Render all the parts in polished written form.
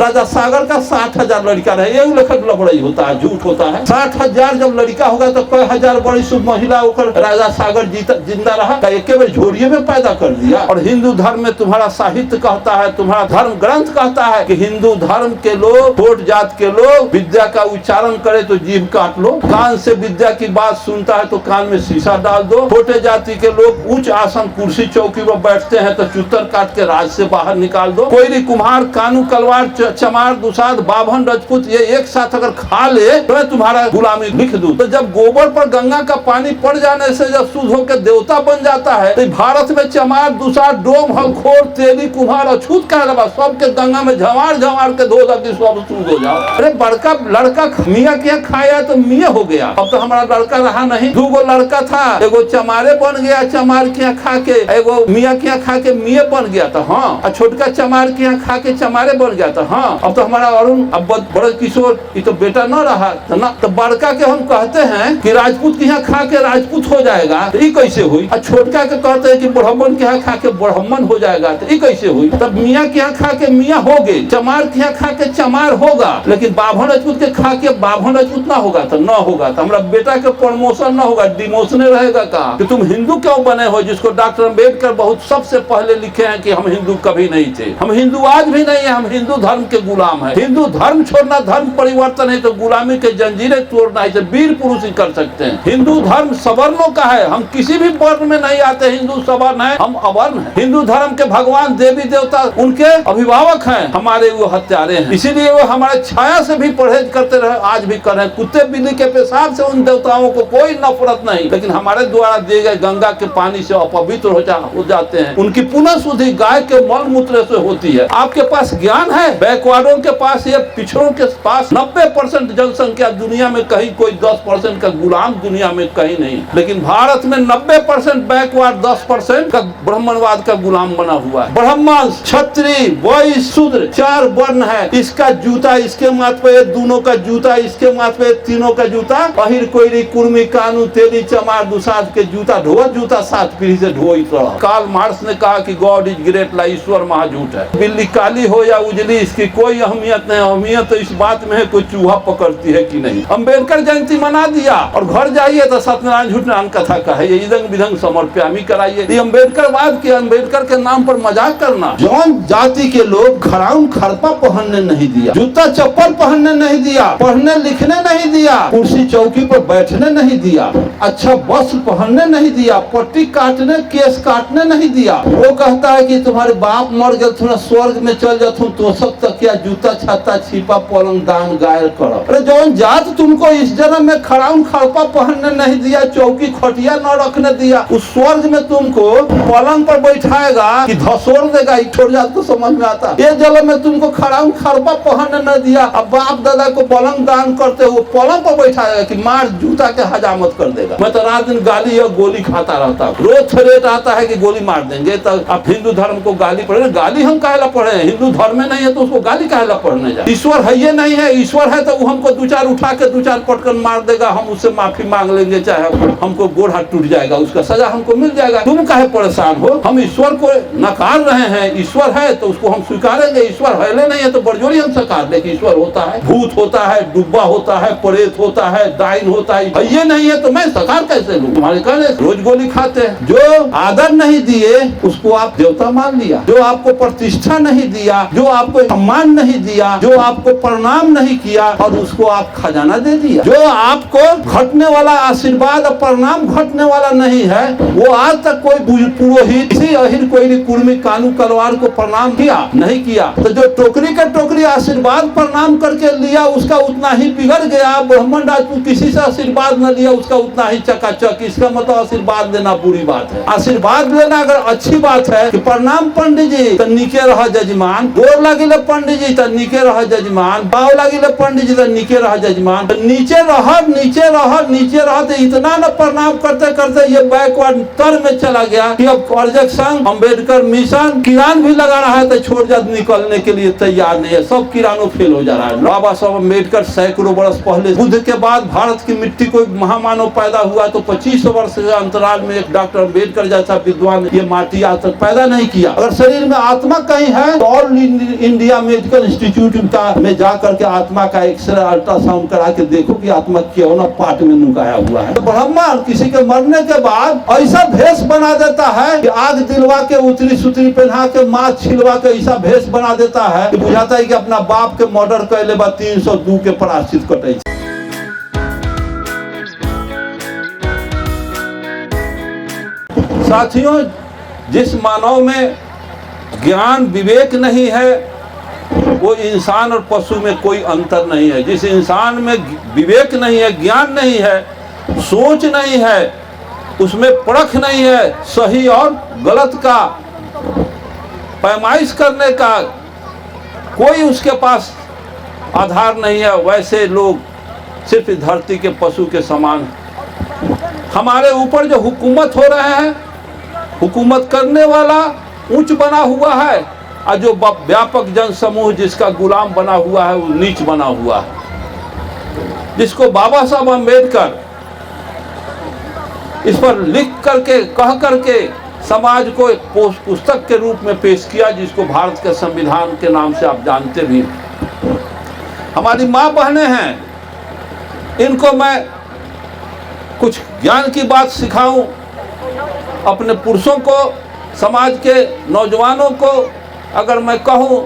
राजा सागर का 60,000 लड़का रहे, ये लेखक लबड़ई होता है, झूठ होता है। 60,000 जब लड़का होगा तो कई हजार बड़ी शुभ महिला होकर राजा सागर जिंदा रहा, एक बार झोरिये में पैदा कर दिया। और हिंदू धर्म में तुम्हारा साहित्य कहता है, तुम्हारा धर्म ग्रंथ कहता है कि हिंदू धर्म के लोग, छोट जात के लोग विद्या का उच्चारण करे तो जीभ काट लो, कान से विद्या की बात सुनता है तो कान में शीशा डाल दो। छोटे जाति के लोग उच्च आसन कुर्सी चौकी पर बैठते हैं तो चुत्तर काट के राज से बाहर निकाल दो। कोयरी कुम्हार कानू कलवार चमार दुसाद बाभन राजपूत ये एक साथ अगर खा ले तो मैं तुम्हारा गुलामी लिख दूं। तो जब गोबर पर गंगा का पानी पड़ जाने से जब शुद्ध होकर देवता बन जाता है तो भारत में चमार दुसाद डोम हलखोर तेली कुम्हार अछूत कह रहा सबके गंगा में झमार झमार के धो दी सब शुद्ध हो जाओ। अरे बड़का लड़का मियाँ के यहाँ खाया तो मियाँ हो गया, अब तो हमारा लड़का रहा नहीं। 2 लड़का था, एगो चमारे बन गया, चमार के यहाँ खा के, एगो मियाँ के यहाँ खा के मियाँ बन गया था। हाँ, और छोटका चमार के यहाँ खा के चमारे बन गया था। हाँ, अब तो हमारा अरुण अब बड़ा किशोर ये तो बेटा न रहा ना। तो बड़का के हम कहते हैं कि राजपूत के यहाँ खा के राजपूत हो जाएगा, तो ये कैसे हुई? और छोटका के कहते हैं कि ब्राह्मण के यहाँ खा के ब्राह्मण हो जाएगा, तो ये कैसे हुई? तब मियाँ के यहाँ खा के मियाँ हो गए, चमार के यहाँ खा के चमार होगा, लेकिन बाभन राजपूत के खा के बाभन राजपूत ना होगा तो न होगा। तो हमारा बेटा के प्रमोशन न होगा, डिमोशन रहेगा। कहा कि तुम हिंदू क्यों बने हो, जिसको डॉक्टर अम्बेडकर बहुत सबसे पहले लिखे हैं कि हम हिंदू कभी नहीं थे, हम हिंदू आज भी नहीं है, हम हिंदू धर्म के गुलाम है। हिंदू धर्म छोड़ना धर्म परिवर्तन है तो गुलामी के जंजीरें तोड़ना है, वीर पुरुष ही कर सकते हैं। हिंदू धर्म सवर्णों का है, हम किसी भी वर्ण में नहीं आते, हिंदू सवर्ण है, हम अवर्ण है। हिंदू धर्म के भगवान देवी देवता उनके अभिभावक हैं, हमारे वो हत्यारे हैं, इसीलिए वो हमारे छाया से भी परहेज करते रहे, आज भी कर रहे हैं। कुत्ते बिल्ली के पेशाब से उन देवताओं को कोई नफरत नहीं, लेकिन हमारे द्वारा दिए गए गंगा के पानी से अपवित्र हो जाते हैं। उनकी पुनः शुद्धि गाय के मल मूत्र से होती है। आपके पास ज्ञान है, बैकवर्डों के पास या पिछड़ों के पास 90% जनसंख्या दुनिया में कहीं, कोई 10% का गुलाम दुनिया में कहीं नहीं, लेकिन भारत में 90% बैकवर्ड, 10% का ब्राह्मणवाद का गुलाम बना हुआ है। ब्राह्मण, क्षत्रिय, वैश्य, शूद्र 4 वर्ण है, इसका जूता इसके माथ पे, दोनों का जूता इसके माथ पे, तीनों का जूता, अहिर कोयरी कुर्मी कानू तेली चमार दुसाद के जूता ढोआ, जूता 7 पीढ़ी से ढोई रहा। कार्ल मार्क्स ने कहा कि गॉड इज ग्रेट, ला ईश्वर महाझूठ है। बिल्ली काली हो या उजली इसकी कोई अहमियत नहीं, अहमियत तो इस बात में है कोई चूहा पकड़ती है कि नहीं। अम्बेडकर जयंती मना दिया और घर जाइए तो सत्यनारायण झूठनारायण कथा का है, ये इदंग विधंग समर्प्यामी कराइए। ये अम्बेडकरवाद के, अम्बेडकर के नाम पर मजाक करना। जौन जाति के लोग खड़ाउन खड़पा पहनने नहीं दिया, जूता चप्पल पहनने नहीं दिया, पढ़ने लिखने नहीं दिया, कुर्सी चौकी पर बैठने नहीं दिया, अच्छा वस्त्र पहनने नहीं दिया, पट्टी काटने केस काटने नहीं दिया। वो कहता है कि तुम्हारे बाप मर गए, थोड़ा स्वर्ग में चल जाता तो सब तकिया जूता छाता छिपा पलंग दान गायर करो। अरे जौन जात तुमको इस जन्म में खड़ाउन खड़पा पहनने नहीं दिया, चौकी खटिया न रखने दिया, उस स्वर्ग में तुमको पलंग पर बैठाएगा कि धसोर देगा, छोड़ जात तो समझ में आता। ये जन्म में तुमको खड़ाउन खड़पा पहनने न दिया, अब बाप दादा को पलंग दान करते हो, पलंग पर बैठाएगा कि मार जूता के हजामत कर देगा। मैं तो रात दिन गाली और गोली खाता रहता हूँ, रोज थ्रेट आता है कि गोली मार देंगे। तो आप हिंदू धर्म को गाली पढ़े, गाली हम काहेला पढ़े? हिंदू धर्म में नहीं है तो उसको गाली काहेला पढ़ने जाए? ईश्वर है ये नहीं है, ईश्वर है तो वो हमको 2-4 उठा के 2-4 पटकन मार देगा, हम उससे माफी मांग लेंगे, चाहे हमको गोड़ हाथ टूट जाएगा, उसका सजा हमको मिल जाएगा। तुम काहे परेशान हो? हम ईश्वर को नकार रहे हैं, ईश्वर है तो उसको हम स्वीकारेंगे, ईश्वर है नहीं है तो बरजोरी हम सकार दे कि ईश्वर होता है, भूत होता है, डुब्बा होता है, प्रेत होता है, डाइन होता है, ये नहीं है तो मैं सकार कैसे लूं? तुम्हारे कहने रोज गोली खाते हैं। जो आदर नहीं दिए उसको आप देवता मान लिया, जो आपको प्रतिष्ठा नहीं दिया, जो आपको सम्मान नहीं दिया, जो आपको प्रणाम नहीं किया और उसको आप खजाना दे दिया। जो आपको घटने वाला आशीर्वाद और प्रणाम घटने वाला नहीं है, वो आज तक कोई पुरोहित अहिर कोयरी कुर्मी कानू कलवार को प्रणाम किया नहीं किया। तो जो टोकरी का टोकरी आशीर्वाद प्रणाम करके लिया उसका उतना ही बिगड़ गया। ब्राह्मण राजपूत किसी से आशीर्वाद न लिया उसका उतना ही चकाचक। इसका मतलब आशीर्वाद लेना बुरी बात है। आशीर्वाद लेना अगर अच्छी बात है कि प्रणाम पंडित जी तो नीचे रह जजमान, गोर लगिले पंडित जी तो नीचे रह जजमान, पाव लगिले पंडित जी तो नीचे रह जजमान, तो नीचे रह नीचे रह नीचे रह। तो इतना न प्रणाम करते करते ये बैकवर्ड तर में चला गया कि अब अर्जक संघ, अम्बेडकर मिशन, किरान भी लगा रहा है तो छोड़ जा निकलने के लिए तैयार नहीं है, सब किरानों फेल हो जा रहा है। बाबा साहब अम्बेडकर सैकड़ों वर्ष पहले, बुद्ध के बाद भारत की मिट्टी कोई महामानव पैदा हुआ तो 25 वर्ष के अंतराल में एक डॉक्टर अम्बेडकर जैसा विद्वान ये माटी आज तक पैदा नहीं किया। अगर शरीर में आत्मा कहीं है तो ऑल इंडिया मेडिकल इंस्टीट्यूट का में जा करके आत्मा का एक्सरे अल्ट्रासाउंड करा के देखो कि आत्मा क्यों ना पार्ट में नुकाया हुआ है। तो ब्राह्मण किसी के मरने के बाद ऐसा भेष बना देता है कि आग दिलवा के उतरी सुतरी पहना के माँ छिलवा के ऐसा भेष बना देता है कि बुझाता है कि अपना बाप के मर्डर कर ले 302 के प्रायश्चित कटे। साथियों, जिस मानव में ज्ञान विवेक नहीं है वो इंसान और पशु में कोई अंतर नहीं है। जिस इंसान में विवेक नहीं है, ज्ञान नहीं है, सोच नहीं है, उसमें परख नहीं है, सही और गलत का पैमाइश करने का कोई उसके पास आधार नहीं है, वैसे लोग सिर्फ धरती के पशु के समान हैं। हमारे ऊपर जो हुकूमत हो रहे हैं, हुकूमत करने वाला ऊंच बना हुआ है और जो व्यापक जनसमूह जिसका गुलाम बना हुआ है वो नीच बना हुआ है। जिसको बाबा साहब अम्बेडकर इस पर लिख करके कह करके समाज को एक पुस्तक के रूप में पेश किया, जिसको भारत के संविधान के नाम से आप जानते भी। हमारी माँ बहनें हैं, इनको मैं कुछ ज्ञान की बात सिखाऊं, अपने पुरुषों को, समाज के नौजवानों को अगर मैं कहूं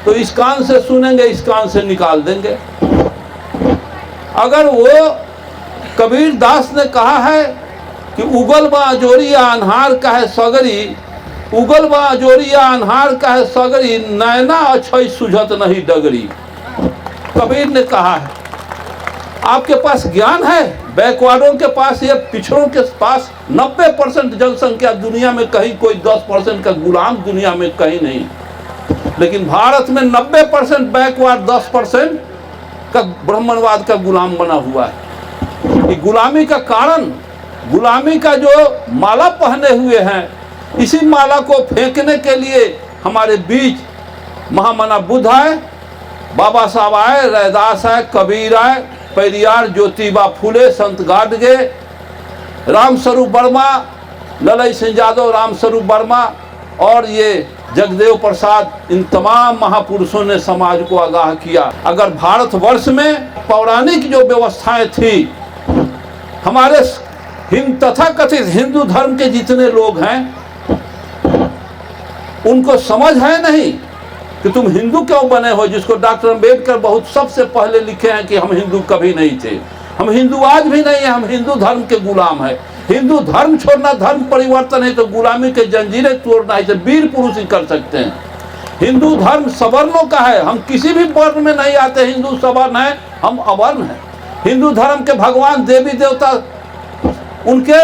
तो इस कान से सुनेंगे, इस कान से निकाल देंगे। अगर वो कबीर दास ने कहा है कि उगल बा जोरिया अनहार का है सगरी, उगल बा जोरिया अनहार का है सगरी, नैना अछई सुझत नहीं डगरी, कबीर ने कहा है। आपके पास ज्ञान है, बैकवर्डों के पास या पिछड़ों के पास 90% जनसंख्या दुनिया में, कहीं कोई 10% का गुलाम दुनिया में कहीं नहीं, लेकिन भारत में 90% बैकवर्ड, 10% का ब्राह्मणवाद का गुलाम बना हुआ है। ये गुलामी का कारण, गुलामी का जो माला पहने हुए हैं, इसी माला को फेंकने के लिए हमारे बीच महामना बुद्ध आए, बाबा साहब आए, रैदास आए, कबीर आए, पेरियार, ज्योतिबा फुले, संत गाडगे, रामस्वरूप वर्मा, ललई सिंह यादव, रामस्वरूप वर्मा और ये जगदेव प्रसाद, इन तमाम महापुरुषों ने समाज को आगाह किया। अगर भारतवर्ष में पौराणिक जो व्यवस्थाएं थी, हमारे तथाकथित हिंदू धर्म के जितने लोग हैं उनको समझ है नहीं कि तुम हिंदू क्यों बने हो, जिसको डॉक्टर अम्बेडकर बहुत सबसे पहले लिखे हैं कि हम हिंदू कभी नहीं थे, हम हिंदू आज भी नहीं है, हम हिंदू धर्म के गुलाम है। हिंदू धर्म छोड़ना धर्म परिवर्तन है तो गुलामी के जंजीरें तोड़ना है, वीर पुरुष ही कर सकते हैं। हिंदू धर्म सवर्णों का है, हम किसी भी वर्ण में नहीं आते, हिंदू सवर्ण है, हम अवर्ण हैं। हिंदू धर्म के भगवान देवी देवता उनके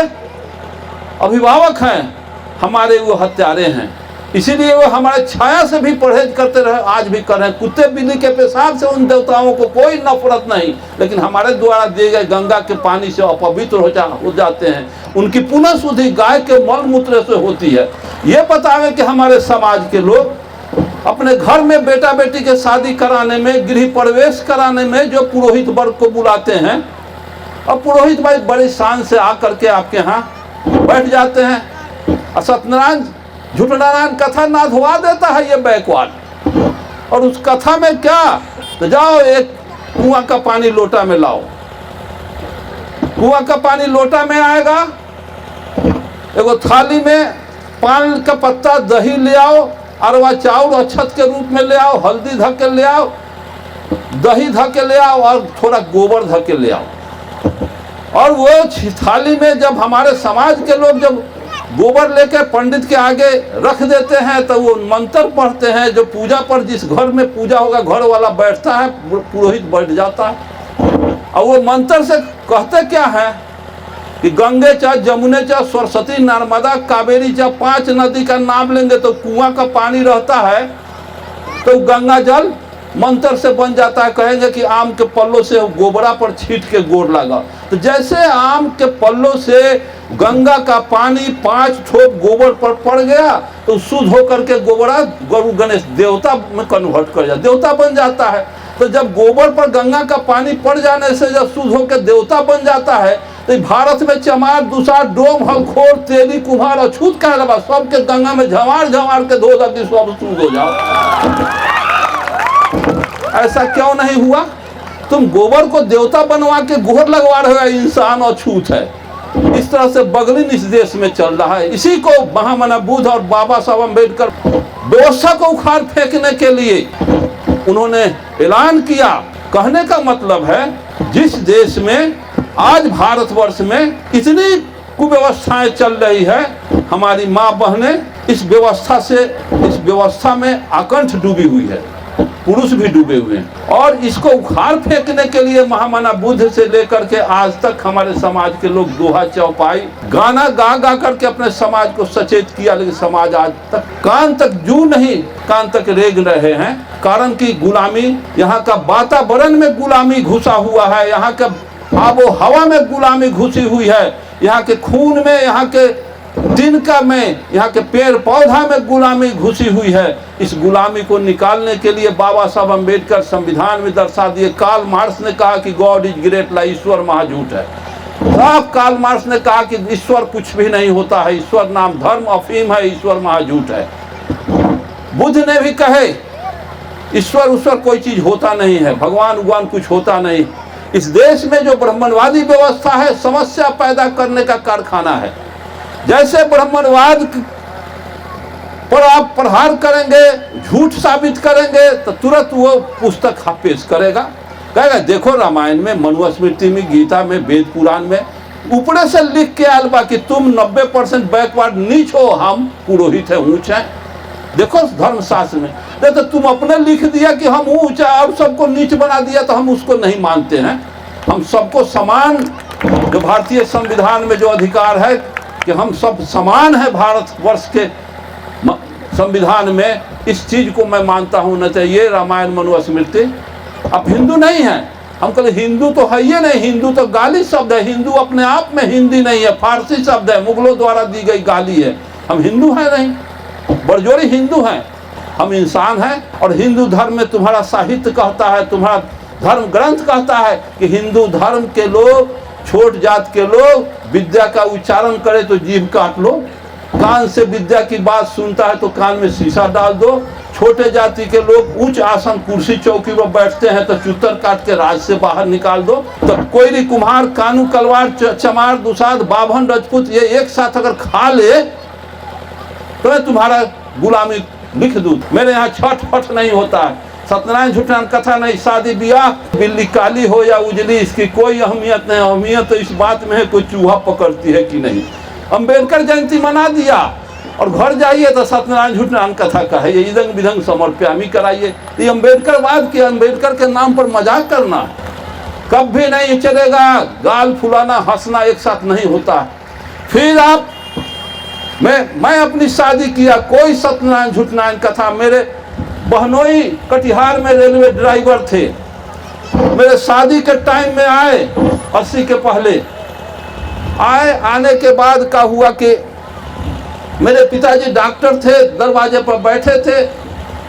अभिभावक हैं, हमारे वो हत्यारे हैं, इसीलिए वो हमारे छाया से भी परहेज करते रहे, आज भी कर रहे हैं। कुत्ते बिल्ली के पेशाब से उन देवताओं को कोई नफरत नहीं, लेकिन हमारे द्वारा दिए गए गंगा के पानी से अपवित्र हो जाते हैं। उनकी पुनः शुद्धि गाय के मल मूत्र से होती है। ये बतावे कि हमारे समाज के लोग अपने घर में बेटा बेटी के शादी कराने में, गृह प्रवेश कराने में जो पुरोहित वर्ग को बुलाते हैं, और पुरोहित भाई बड़ी शान से आकर के आपके यहाँ बैठ जाते हैं, और सत्यनारायण झूठनारायण कथा नाधवा देता है ये बैकवर्ड। और उस कथा में क्या, तो जाओ एक कुआं का पानी लोटा में लाओ, कुआं का पानी लोटा में आएगा, एगो थाली में पान का पत्ता, दही ले आओ, अरवा चाउर अक्षत के रूप में ले आओ, हल्दी धके ले आओ, दही धके ले आओ और थोड़ा गोबर धके ले आओ। और वो थाली में जब हमारे समाज के लोग जब गोबर लेकर पंडित के आगे रख देते हैं तो वो मंत्र पढ़ते हैं, जो पूजा पर जिस घर में पूजा होगा घर वाला बैठता है, पुरोहित बैठ जाता है, और वो मंत्र से कहते क्या है कि गंगे चाहे जमुने चाहे सरस्वती नर्मदा कावेरी चाहे 5 नदी का नाम लेंगे तो कुआं का पानी रहता है, तो गंगा जल मंत्र से बन जाता है। कहेंगे कि आम के पल्लों से गोबरा पर छीट के गोड़ लगा, तो जैसे आम के पल्लों से गंगा का पानी 5 ठोप गोबर पर पड़ गया तो शुद्ध होकर के गोबरा गरु गणेश देवता में कन्वर्ट कर जाता, देवता बन जाता है। तो जब गोबर पर गंगा का पानी पड़ जाने से जब शुद्ध होकर देवता बन जाता है, तो भारत में चमार दुसार डोम हलखोर तेली कुम्हार अछूत कह रहा, सबके गंगा में झमार झमार के धो दी, सब शुद्ध हो जाओ। ऐसा क्यों नहीं हुआ? तुम गोबर को देवता बनवा के गोहर लगवा रहे हो, इंसान और छूत है। इस तरह से बगलिन इस देश में चल रहा है। इसी को महामना बुद्ध और बाबा साहब अम्बेडकर व्यवस्था को उखाड़ फेंकने के लिए उन्होंने ऐलान किया। कहने का मतलब है जिस देश में आज भारतवर्ष में इतनी कुव्यवस्थाएं चल रही है, हमारी माँ बहनें इस व्यवस्था में आकंठ डूबी हुई है, पुरुष भी डूबे हुए हैं। और इसको उखाड़ फेंकने के लिए महामना बुद्ध से लेकर के आज तक हमारे समाज के लोग दोहा चौपाई गाना गा गा करके अपने समाज को सचेत किया, लेकिन समाज आज तक कान तक जू नहीं, कान तक रेंग रहे हैं। कारण कि गुलामी, यहाँ का वातावरण में गुलामी घुसा हुआ है, यहाँ का आबो हवा में गुलामी घुसी हुई है, यहाँ के खून में, यहाँ के तिनका में, यहाँ के पेड़ पौधा में गुलामी घुसी हुई है। इस गुलामी को निकालने के लिए बाबा साहब अम्बेडकर संविधान में दर्शा दिए। कार्ल मार्क्स ने कहा कि गॉड इज ग्रेट, ला ईश्वर महाझूठ है। साफ कार्ल मार्क्स ने कहा कि ईश्वर कुछ भी नहीं होता है, ईश्वर नाम धर्म अफीम है, ईश्वर महाझूठ है। बुद्ध ने भी कहे ईश्वर कोई चीज होता नहीं है, भगवान कुछ होता नहीं। इस देश में जो ब्राह्मणवादी व्यवस्था है, समस्या पैदा करने का कारखाना है। जैसे ब्राह्मणवाद पर आप प्रहार करेंगे, झूठ साबित करेंगे, तो तुरंत वो पुस्तक पेश करेगा, कहेगा देखो रामायण में, मनुस्मृति में, गीता में, वेद पुराण में ऊपर से लिख के आयल बा कि तुम 90% बैकवर्ड नीच हो, हम पुरोहित है, ऊंच है। देखो धर्मशास्त्र में तो तुम अपने लिख दिया कि हम ऊंच है और सबको नीच बना दिया, तो हम उसको नहीं मानते हैं। हम सबको समान, जो भारतीय संविधान में जो अधिकार है कि हम सब समान है भारतवर्ष के संविधान में, इस चीज को मैं मानता हूं। न चाहिए रामायण मनुस्मृति। अब हिंदू नहीं है, हम कहते हिंदू तो है ही नहीं, हिंदू तो गाली शब्द है। हिंदू अपने आप में हिंदी नहीं है, फारसी शब्द है, मुगलों द्वारा दी गई गाली है। हम हिंदू हैं नहीं, बड़जोरी हिंदू हैं, हम इंसान हैं। और हिंदू धर्म में तुम्हारा साहित्य कहता है, तुम्हारा धर्म ग्रंथ कहता है कि हिंदू धर्म के लोग, छोट जात के लोग विद्या का उच्चारण करे तो जीभ काट लो, कान से विद्या की बात सुनता है तो कान में शीशा डाल दो। छोटे जाति के लोग उच्च आसन कुर्सी चौकी पर बैठते हैं तो चुत्तर काट के राज से बाहर निकाल दो। तो कोयरी, कुम्हार, कानू, कलवार, चमार, दुसाध, बाभन, राजपूत ये एक साथ अगर खा ले तो मैं तुम्हारा गुलामी लिख दूं। मेरे यहाँ छठ फट नहीं होता है, सत्यनारायण झूठान कथा नहीं, शादी ब्याह, बिल्ली काली हो या उजली, इसकी कोई अहमियत नहीं। अहमियत तो इस बात में है कोई चूहा पकड़ती है कि नहीं। अम्बेडकर जयंती मना दिया और घर जाइए तो सत्यनारायण झूठान कथा का है, ये इदंग विधंग समर्प्यामी कराइए। ये अम्बेडकरवाद के, अम्बेडकर के नाम पर मजाक करना कभी नहीं चलेगा। गाल फुलाना, हंसना एक साथ नहीं होता। फिर आप मैं अपनी शादी किया, कोई सत्यनारायण झूठनारायण कथा। मेरे बहनोई कटिहार में रेलवे ड्राइवर थे, मेरे शादी के टाइम में आए, 80 के पहले आए। आने के बाद का हुआ कि मेरे पिताजी डॉक्टर थे, दरवाजे पर बैठे थे।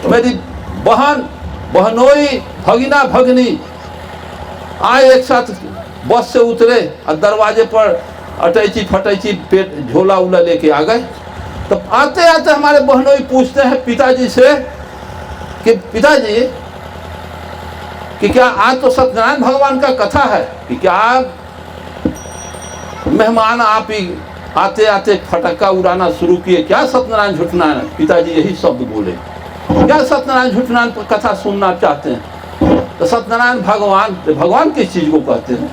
मेरी बहनोई, भगिना, भगनी आए, एक साथ बस से उतरे और दरवाजे पर अटैची फटैची पेट झोला उला लेके आ गए। तो आते आते हमारे बहनोई पूछते हैं पिताजी से कि पिताजी कि क्या आज तो सत्यनारायण भगवान का कथा है, कि क्या मेहमान आप ही आते आते फटक्का उड़ाना शुरू किए, क्या सत्यनारायण झूठनारायण? पिताजी यही शब्द बोले, क्या सत्यनारायण झूठनारायण कथा सुनना चाहते हैं? तो सत्यनारायण भगवान किस चीज को कहते हैं?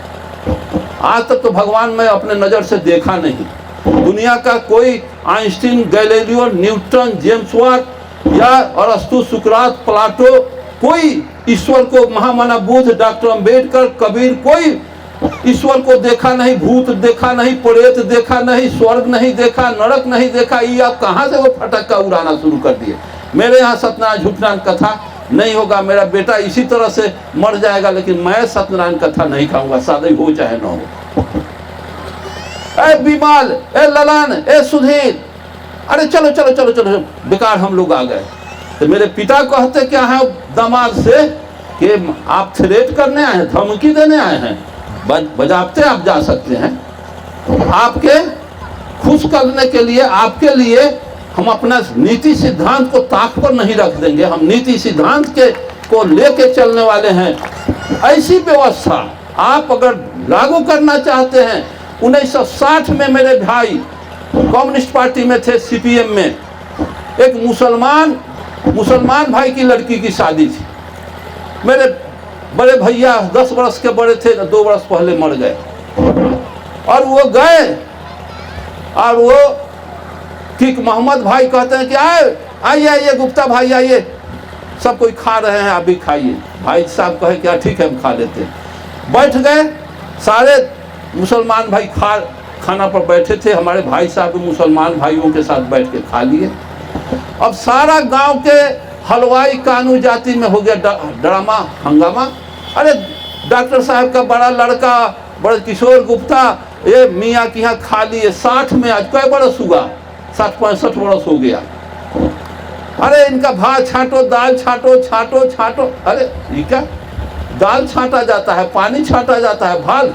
आज तक तो भगवान मैं अपने नजर से देखा नहीं। दुनिया का कोई Einstein, Galileo, Newton, James Watt या अरस्तु, सुकरात, प्लाटो, कोई ईश्वर को, महामना बुद्ध, डॉक्टर अम्बेडकर, कबीर, कोई ईश्वर को देखा नहीं, भूत देखा नहीं, प्रेत देखा नहीं, स्वर्ग नहीं देखा, नरक नहीं देखा। ये आप कहाँ से वो फटक्का उड़ाना शुरू कर दिए? मेरे यहाँ सत्यनारायण झूठनारायण कथा नहीं होगा, मेरा बेटा इसी तरह से मर जाएगा, लेकिन मैं सत्यनारायण कथा नहीं खाऊंगा, शादी हो चाहे ना हो। ए बीमाल, ए ललन, ए सुधीर, अरे चलो चलो चलो चलो, बेकार हम लोग आ गए। तो मेरे पिता कहते क्या है दामाद से कि आप थ्रेट करने आए हैं, धमकी देने आए हैं, बजाते आप जा सकते हैं। आपके खुश करने के लिए, आपके लिए हम अपना नीति सिद्धांत को ताक पर नहीं रख देंगे। हम नीति सिद्धांत के को लेके चलने वाले हैं। ऐसी व्यवस्था आप अगर लागू करना चाहते हैं, 1960 में मेरे भाई कम्युनिस्ट पार्टी में थे, सीपीएम में, एक मुसलमान भाई की लड़की की शादी थी। मेरे बड़े भैया 10 वर्ष के बड़े थे, 2 वर्ष पहले मर गए, और वो गए और वो ठीक मोहम्मद भाई कहते हैं कि आइए आइए गुप्ता भाई आइए, सब कोई खा रहे हैं, आप भी खाइए। भाई साहब कहे क्या ठीक है हम खा लेते हैं। बैठ गए, सारे मुसलमान भाई खाना पर बैठे थे। हमारे भाई साहब मुसलमान भाइयों के साथ बैठ के खा लिए। अब सारा गांव के हलवाई कानू जाति में हो गया ड्रामा हंगामा। अरे डॉक्टर साहब का बड़ा लड़का बड़ा किशोर गुप्ता ये मियाँ के यहाँ खा लिए, 60 में, आज कै बरस हुआ, 60-65 बरस हो गया। अरे इनका भात छांटो, दाल छांटो। अरे ये क्या दाल छांटा जाता है, पानी छांटा जाता है भाल।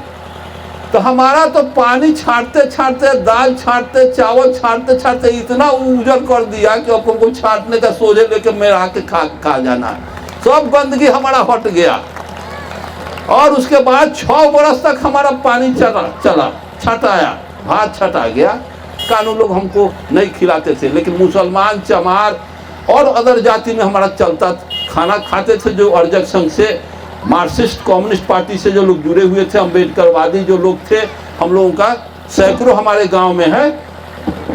तो हमारा तो पानी छांटते छांटते, दाल छांटते, चावल छांटते इतना उजर कर दिया कि अब को छांटने का सोझे लेके मेरा के खा जाना है। सब गंदगी हमारा हट गया। और उसके बाद 6 बरस तक हमारा पानी चला छटाया, भात छटा गया। कानून लोग हमको नहीं खिलाते थे, लेकिन मुसलमान, चमार और अदर जाति में हमारा चलता खाना खाते थे। जो अर्जक संघ से, मार्क्सिस्ट कम्युनिस्ट पार्टी से जो लोग जुड़े हुए थे, अम्बेडकरवादी जो लोग थे, हम लोगों का सैकड़ों हमारे गांव में है,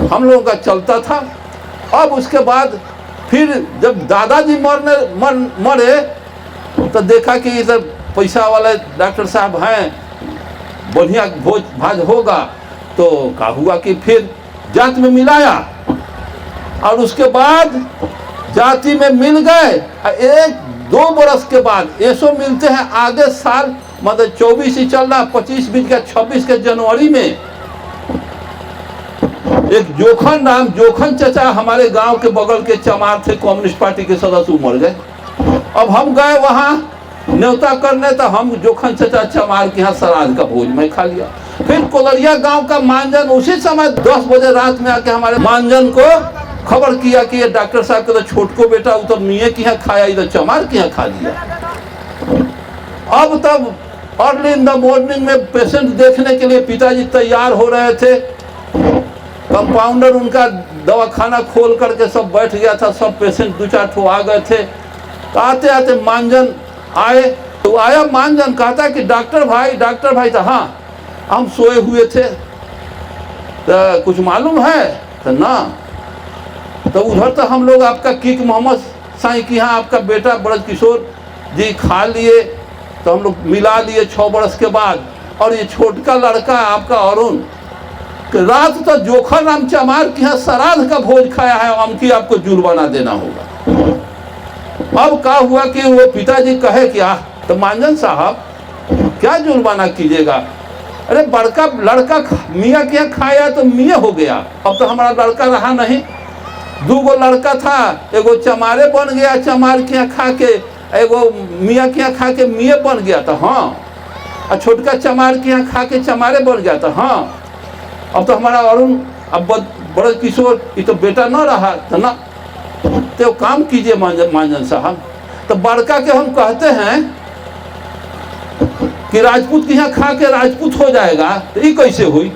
हम लोगों का चलता था। अब उसके बाद फिर जब दादाजी मरे तो देखा कि इधर पैसा वाले डॉक्टर साहब हैं, बढ़िया भोज भाज होगा, तो क्या हुआ कि फिर जाति में मिलाया, और उसके बाद जाति में मिल गए। 1-2 बरस के बाद ऐसो मिलते हैं आगे साल, मतलब 24 ही चल रहा, 25 बीत गया, 26 के जनवरी में एक जोखन चचा हमारे गांव के बगल के चमार थे, कम्युनिस्ट पार्टी के सदस्य, मर गए। अब हम गए वहां न्योता करने, तो हम जोखन चचा चमार के यहाँ श्राद्ध का भोज में खा लिया। फिर कोलरिया गांव का मानजन उसी समय 10 बजे रात में आके हमारे मानजन को खबर किया कि ये डॉक्टर साहब के तो छोटको बेटा वो तो मियाँ के यहाँ खाया, इधर चमार के यहाँ खा लिया। अब तब अर्ली इन द मॉर्निंग में पेशेंट देखने के लिए पिताजी तैयार हो रहे थे। कंपाउंडर उनका दवाखाना खोल करके सब बैठ गया था, सब पेशेंट 2-4 ठो आ गए थे। तो आते आते मानजन आए, तो आया मानजन, कहता कि डॉक्टर भाई तो हाँ हम सोए हुए थे, तो कुछ मालूम है? तो ना, तो उधर तो हम लोग आपका किक मोहम्मद साईं की यहाँ आपका बेटा ब्रज किशोर जी खा लिए, तो हम लोग मिला लिए 6 बरस के बाद। और ये छोटका लड़का आपका अरुण रात तो जोखन राम चमार के यहाँ श्राद्ध का भोज खाया है, अमकी आपको जुर्माना देना होगा। अब क्या हुआ कि वो पिताजी कहे क्या, तो मानजन साहब क्या जुर्माना कीजिएगा? अरे बड़का लड़का मियाँ के यहाँ खाया तो मियाँ हो गया, अब तो हमारा लड़का रहा नहीं। 2 लड़का था, एगो चमारे बन गया चमार के यहाँ खा के, एगो मियाँ के यहाँ खा के मियाँ बन गया था, हाँ, और छोटका चमार के यहाँ खा के चमारे बन गया था, हाँ। अब तो हमारा अरुण अब बड़े किशोर ये तो बेटा न रहा, तो ना, तो काम कीजिए मानजन साहब। तो बड़का के हम कहते हैं कि राजपूत के यहाँ खा के राजपूत हो जाएगा, तो ये कैसे हुई?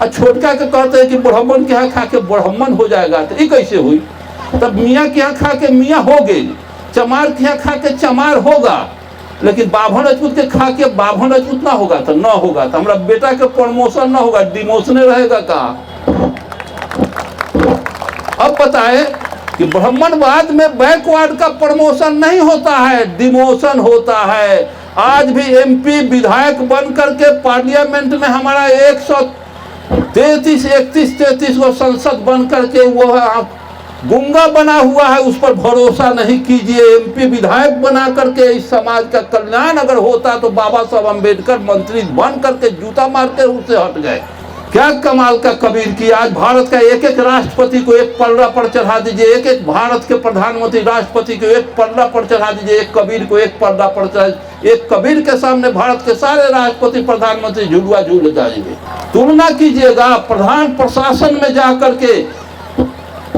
और छोटका के कहते हैं कि ब्राह्मण के यहाँ खा के ब्राह्मण हो जाएगा, तो ये कैसे हुई? तब मियाँ के यहाँ खा के मियाँ हो गई, चमार के यहाँ खा के चमार होगा, लेकिन बाभन राजपूत के खा के बाभन राजपूत ना होगा, तो ना होगा, तो हमारा बेटा के प्रमोशन ना होगा, डिमोशन रहेगा का। अब बताए कि ब्राह्मणवाद में बैकवर्ड का प्रमोशन नहीं होता है, डिमोशन होता है। आज भी एमपी विधायक बन करके पार्लियामेंट में हमारा 133 वो संसद बन करके वो गुंगा बना हुआ है, उस पर भरोसा नहीं कीजिए। एमपी विधायक बना करके इस समाज का कल्याण अगर होता तो बाबा साहब अम्बेडकर मंत्री बन करके जूता मार के उससे हट गए। क्या कमाल का कबीर की, आज भारत का एक राष्ट्रपति को एक पल्ला पर चढ़ा दीजिए, एक भारत के प्रधानमंत्री राष्ट्रपति को एक पल्ला पर चढ़ा दीजिए, एक कबीर को एक पल्ला पर चढ़ा, एक कबीर के सामने भारत के सारे राष्ट्रपति प्रधानमंत्री झुलुआ झूल जाएंगे। तुलना कीजिएगा प्रधान प्रशासन में जा करके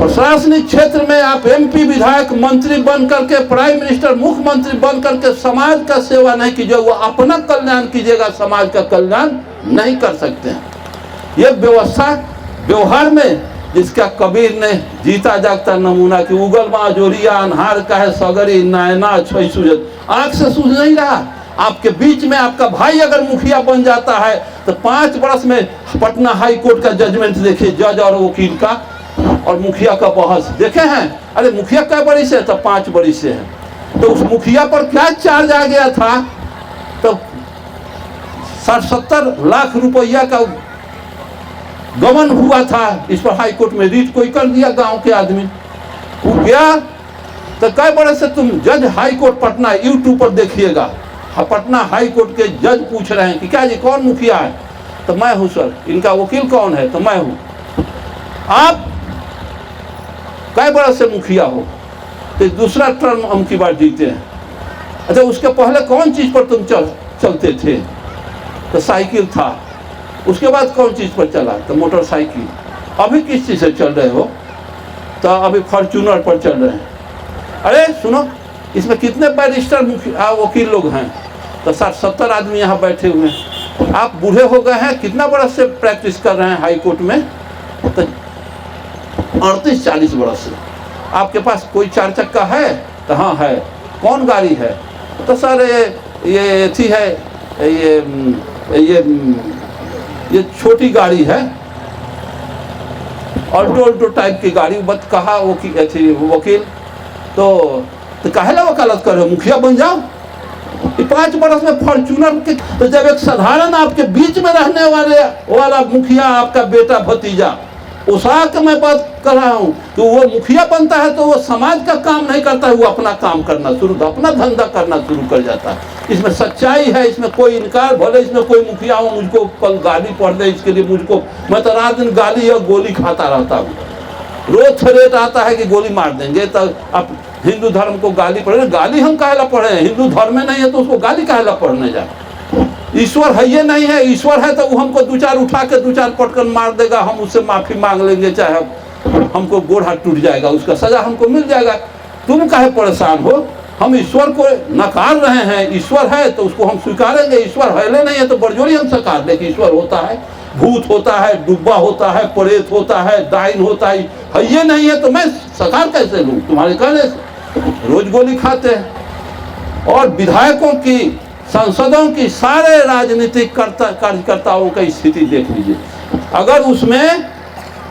प्रशासनिक क्षेत्र में आप MP विधायक मंत्री बन करके, प्राइम मिनिस्टर मुख्यमंत्री बन करके समाज का सेवा नहीं कीजिए, वो अपना कल्याण कीजिएगा, समाज का कल्याण नहीं कर सकते हैं। ये व्यवस्था व्यवहार में जिसका कबीर ने जीता जागता नमूना कि उगल माँ जोरिया अनहार का है सगरी नैना छोई सूझत, आंख से सूझ नहीं रहा। आपके बीच में आपका भाई अगर मुखिया बन जाता है तो 5 वर्ष में पटना हाई कोर्ट का जजमेंट देखिए, जज और वकील का और मुखिया का बहस देखे हैं। अरे मुखिया क्या बड़ी से है? तो 5 बड़ी से है। तो उस मुखिया पर क्या चार्ज आ गया था? तो 60-70 लाख रुपया का गमन हुआ था। इस पर हाई कोर्ट में रीट कोई कर दिया, गांव के आदमी वो गया। तो कई बड़े से तुम जज हाई कोर्ट पटना, यूट्यूब पर देखिएगा, पटना हाई कोर्ट के जज पूछ रहे हैं कि क्या जी कौन मुखिया है? तो मैं हूं सर। इनका वकील कौन है? तो मैं हूं। आप कई बरस से मुखिया हो, तो दूसरा टर्म हम की बार जीते हैं। अच्छा, उसके पहले कौन चीज पर तुम चलते थे? तो साइकिल था। उसके बाद कौन चीज पर चला? तो मोटरसाइकिल। अभी किस चीज से चल रहे हो? तो अभी फॉर्च्यूनर पर चल रहे हैं। अरे सुनो, इसमें कितने बैरिस्टर वकील लोग हैं? तो 60-70 आदमी यहाँ बैठे हुए हैं। आप बूढ़े हो गए हैं, कितना बरस से प्रैक्टिस कर रहे हैं हाई कोर्ट में? तो 38-40 बरस से। आपके पास कोई 4 चक्का है? तो हाँ है। कौन गाड़ी है? तो सर ये थी है, ये छोटी गाड़ी है, ऑल्टो टाइप की गाड़ी। बस कहा वकील तो काहेला वकालत कर रहे हो? मुखिया बन जाओ। 5 बरस में फॉर्च्यूनर के। तो जब एक साधारण आपके बीच में रहने वाला मुखिया आपका बेटा भतीजा, उसा के मैं बात कर रहा हूँ कि वो मुखिया बनता है तो वो समाज का काम नहीं करता है, वो अपना काम करना शुरू, अपना धंधा करना शुरू कर जाता है। इसमें सच्चाई है, इसमें कोई इनकार। भले इसमें कोई मुखिया हो मुझको कल गाली पढ़ दे, इसके लिए मुझको, मैं तो रात दिन गाली और गोली खाता रहता हूँ। रोज थ्रेट आता है कि गोली मार देंगे। तो आप हिंदू धर्म को गाली पढ़े? गाली हम काहेला पढ़े? हिंदू धर्म में नहीं है तो उसको गाली काहेला पढ़ने जाए? ईश्वर है ये नहीं है। ईश्वर है तो वो हमको 2-4 उठा के 2-4 पटकन मार देगा, हम उससे माफी मांग लेंगे, चाहे हमको गोड़ हाथ टूट जाएगा, उसका सजा हमको मिल जाएगा। तुम काहे परेशान हो? हम ईश्वर को नकार रहे हैं। ईश्वर है तो उसको हम स्वीकारेंगे। ईश्वर है नहीं है तो बरजोरी हम सकार दे कि ईश्वर होता है, भूत होता है, डुब्बा होता है, प्रेत होता है, डाइन होता है ये नहीं है तो मैं सकार कैसे लूँ? तुम्हारे कहने से रोज गोली खाते हैं। और विधायकों की, सांसदों की, सारे राजनीतिक कार्यकर्ताओं का स्थिति देख लीजिए। अगर उसमें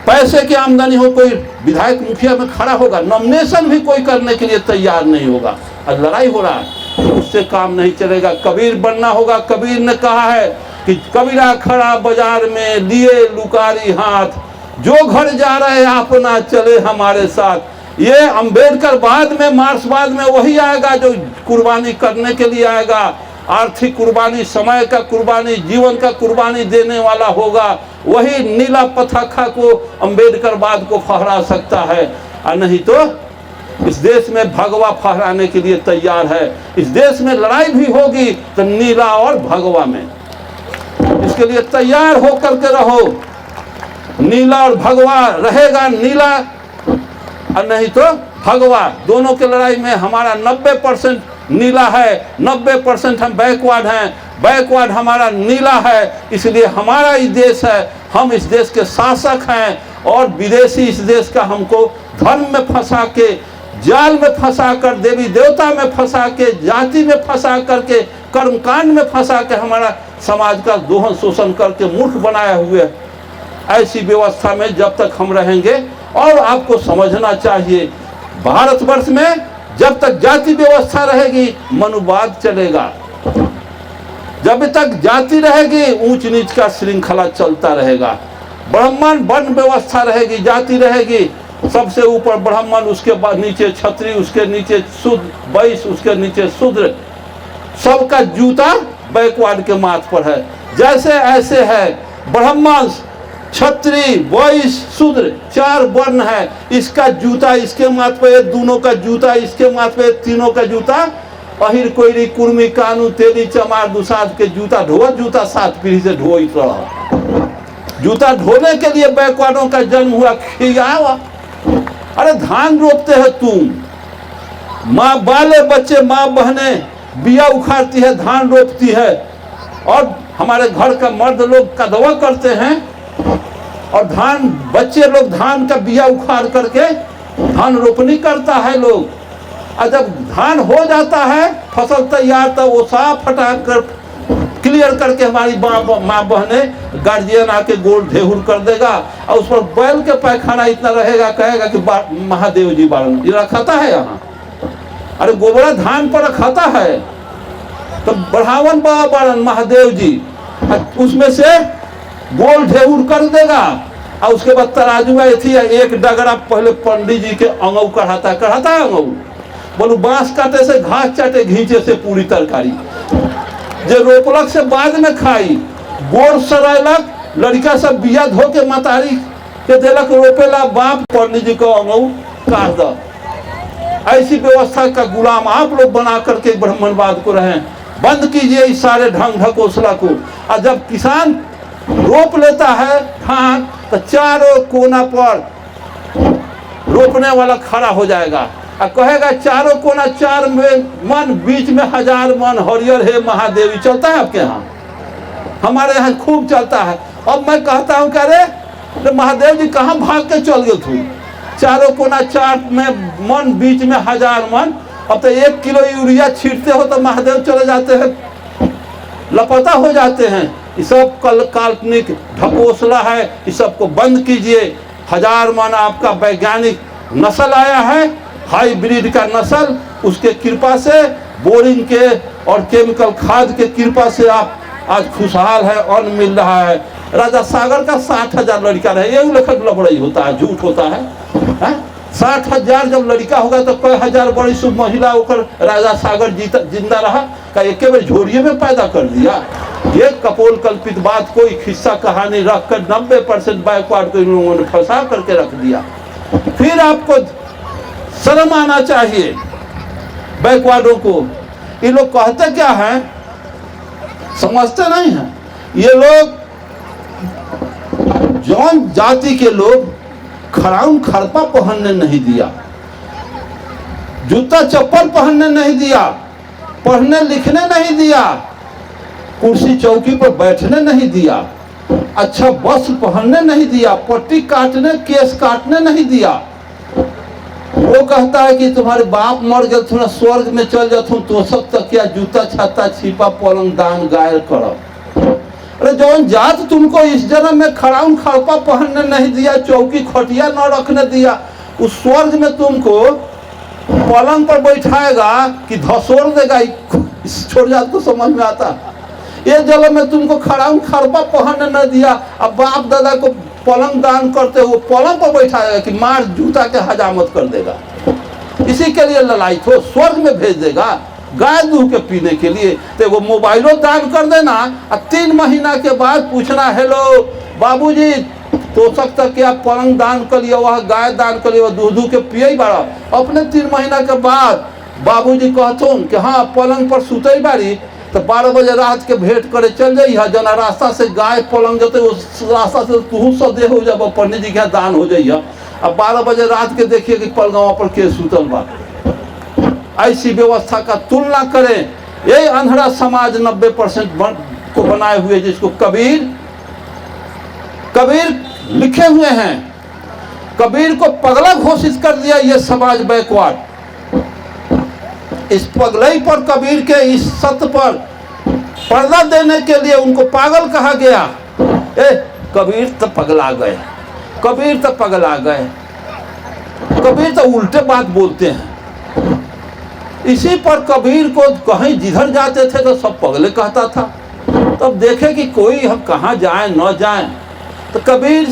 पैसे की आमदनी हो, कोई विधायक मुखिया में खड़ा होगा, नॉमिनेशन भी कोई करने के लिए तैयार नहीं होगा और लड़ाई हो रहा है, तो उससे काम नहीं चलेगा। कबीर बनना होगा। कबीर ने कहा है कि कबीरा खड़ा बाजार में लिए लुकारी हाथ, जो घर जा रहे अपना चले हमारे साथ। ये अंबेडकर बाद में, मार्क्सवाद में वही आएगा जो कुर्बानी करने के लिए आएगा। आर्थिक कुर्बानी, समय का कुर्बानी, जीवन का कुर्बानी देने वाला होगा। वही नीला पताखा को, अंबेडकरवाद को फहरा सकता है। और नहीं तो इस देश में भगवा फहराने के लिए तैयार है। इस देश में लड़ाई भी होगी तो नीला और भगवा में, इसके लिए तैयार होकर के रहो। नीला और भगवा रहेगा, नीला और नहीं तो भगवा। दोनों के लड़ाई में हमारा 90% नीला है, 90% हम बैकवर्ड हैं। बैकवर्ड हमारा नीला है, इसलिए हमारा ही देश है, हम इस देश के शासक हैं। और विदेशी इस देश का हमको धर्म में फंसा के, जाल में फंसा कर, देवी देवता में फंसा के, जाति में फंसा करके, कर्मकांड में फंसा के हमारा समाज का दोहन शोषण करके मूर्ख बनाए हुए। ऐसी व्यवस्था में जब तक हम रहेंगे, और आपको समझना चाहिए भारतवर्ष में जब तक जाति व्यवस्था रहेगी मनुवाद चलेगा। जब तक जाति रहेगी ऊंच नीच का श्रृंखला चलता रहेगा। ब्राह्मण वर्ण व्यवस्था रहेगी, जाति रहेगी, सबसे ऊपर ब्राह्मण, उसके बाद नीचे क्षत्रिय, उसके नीचे शूद्र, वैश्य, उसके नीचे शूद्र। सबका जूता बैकवर्ड के माथ पर है। जैसे ऐसे है ब्राह्मण, क्षत्रिय, वैश्य, शूद्र, 4 वर्ण है। इसका जूता इसके माथ पे, दोनों का जूता इसके माथ पे, तीनों का जूता। अहिर कोयरी कुर्मी कानू तेली चमार दुसाद के जूता ढोआ, जूता 7 पीढ़ी से ढोइत रहा। जूता ढोने के लिए बैकवर्डों का जन्म हुआ। खिया अरे धान रोपते हो तुम, माँ बाले बच्चे माँ बहने बिया उखाड़ती है, धान रोपती है, और हमारे घर का मर्द लोग कदवा करते हैं, और धान बच्चे लोग धान का बिया उखाड़ करके धान रोपनी करता है लोग। और जब धान हो जाता है, फसल तैयार, तो वो साफ हटा कर क्लियर करके हमारी माँ बहने गार्जियन आके गोल ढेहुर कर देगा, और उस पर बैल के पैखाना इतना रहेगा, कहेगा कि महादेव जी बारण ये रखाता है यहाँ। अरे गोबरा धान पर रखाता है, तो बढ़ावन बाबा बारण महादेव जी उसमें से गोल ढेहुर कर देगा, और उसके बाद तराजू में थी एक डगरा पहले पंडित जी के अंगऊ कढ़ाता है अंगऊ, बोलू बांस काटे से घास चाटे घींचे से पूरी तरकारी, जे रोपलक से बाद में खाई, गोर सरायलक, लड़का सब बिया धो के मतारी के देलक रोपेला, बाप पंडित जी को अंगऊ काट दो। ऐसी व्यवस्था का गुलाम आप लोग बना करके ब्राह्मणवाद को रहें। बंद कीजिए इस सारे ढंग ढकोसला को। और जब किसान रोप लेता है धान, तो चारों कोना पर रोपने वाला खड़ा हो जाएगा और कहेगा चारों कोना 4 मन, बीच में 1000 मन, हरियर हे महादेवी। चलता है आपके यहाँ? हमारे यहाँ खूब चलता है। अब मैं कहता हूँ कि अरे महादेव जी कहाँ भाग के चल गए तू? चारों कोना 4 मन, बीच में 1000 मन। अब तो 1 किलो यूरिया छींटते हो तो महादेव चले जाते हैं, लापता हो जाते हैं। ये सब काल्पनिक ढकोसला है, इस सबको बंद कीजिए। 1000 मन आपका वैज्ञानिक नस्ल आया है, हाईब्रिड का नस्ल, उसके कृपा से, बोरिंग के और केमिकल खाद के कृपा से आप आज खुशहाल है, अन्न मिल रहा है। राजा सागर का 60,000 लड़का रहे, ये लेखक लबड़ई होता है, झूठ होता है। 60,000 जब लड़का होगा तो कई हजार बड़ी शुभ महिला होकर राजा सागर जिंदा रहा का एक बार झोरिये में पैदा कर दिया। ये कपोल कल्पित बात कोई खिस्सा कहानी रखकर 90% बैकवर्ड को इन लोगों ने फंसा करके रख दिया। फिर आपको शर्म आना चाहिए बैकवर्डों को। ये लोग कहते क्या है, समझते नहीं है। ये लोग जौन जाति के लोग खड़ाउन खड़पा पहनने नहीं दिया, जूता चप्पल पहनने नहीं दिया, पढ़ने लिखने नहीं दिया, कुर्सी चौकी पर बैठने नहीं दिया, अच्छा वस्त्र पहनने नहीं दिया, पट्टी काटने केस काटने नहीं दिया। वो कहता है कि तुम्हारे बाप मर गए, थोड़ा स्वर्ग में चल जाता तो सब तक क्या जूता छाता छिपा पलंग दान गायर करो। अरे जौन जात तुमको इस जन्म में खड़ाउन खड़पा पहनने नहीं दिया, चौकी खटिया न रखने दिया, उस स्वर्ग में तुमको पलंग पर बैठाएगा कि धसोड़ देगा। इस छोड़ जात को समझ में आता। ये जन्म में तुमको खड़ाउन खड़पा पहनने न दिया, अब बाप दादा को पलंग दान करते हुए पलंग पर बैठाएगा कि मार जूता के हजामत कर देगा। इसी के लिए ललायत हो, स्वर्ग में भेज देगा गाय दूध के पीने के लिए। तो वो मोबाइलो दान कर देना और 3 महीना के बाद पूछना, हेलो बाबूजी तो सकता क्या पलंग दान कर लिया, वह गाय दान कर लिया, वह दूध के पिए बाड़ा। अपने 3 महीना के बाद बाबूजी कहतो कि हाँ पलंग पर सुते बारी, तो 12 बजे रात के भेंट करे चल जाइए। जना रास्ता से गाय पलंग जते उस रास्ता से तू सदे हो जाब, पंडित जी के दान हो जाइए। अब 12 बजे रात के देखिए कि पलंगवा पर के सुतल बा। ऐसी व्यवस्था का तुलना करें। यही अंधड़ा समाज 90% को बनाए हुए, जिसको कबीर लिखे हुए हैं। कबीर को पगला घोषित कर दिया ये समाज बैकवर्ड। इस पगलई पर कबीर के इस सत्य पर पर्दा देने के लिए उनको पागल कहा गया। कबीर तो पगला गए, कबीर तो पगला गए, कबीर तो उल्टे बात बोलते हैं। इसी पर कबीर को कहीं जिधर जाते थे तो सब पगले कहता था। तब देखे कि कोई हम कहाँ जाए न जाए, तो कबीर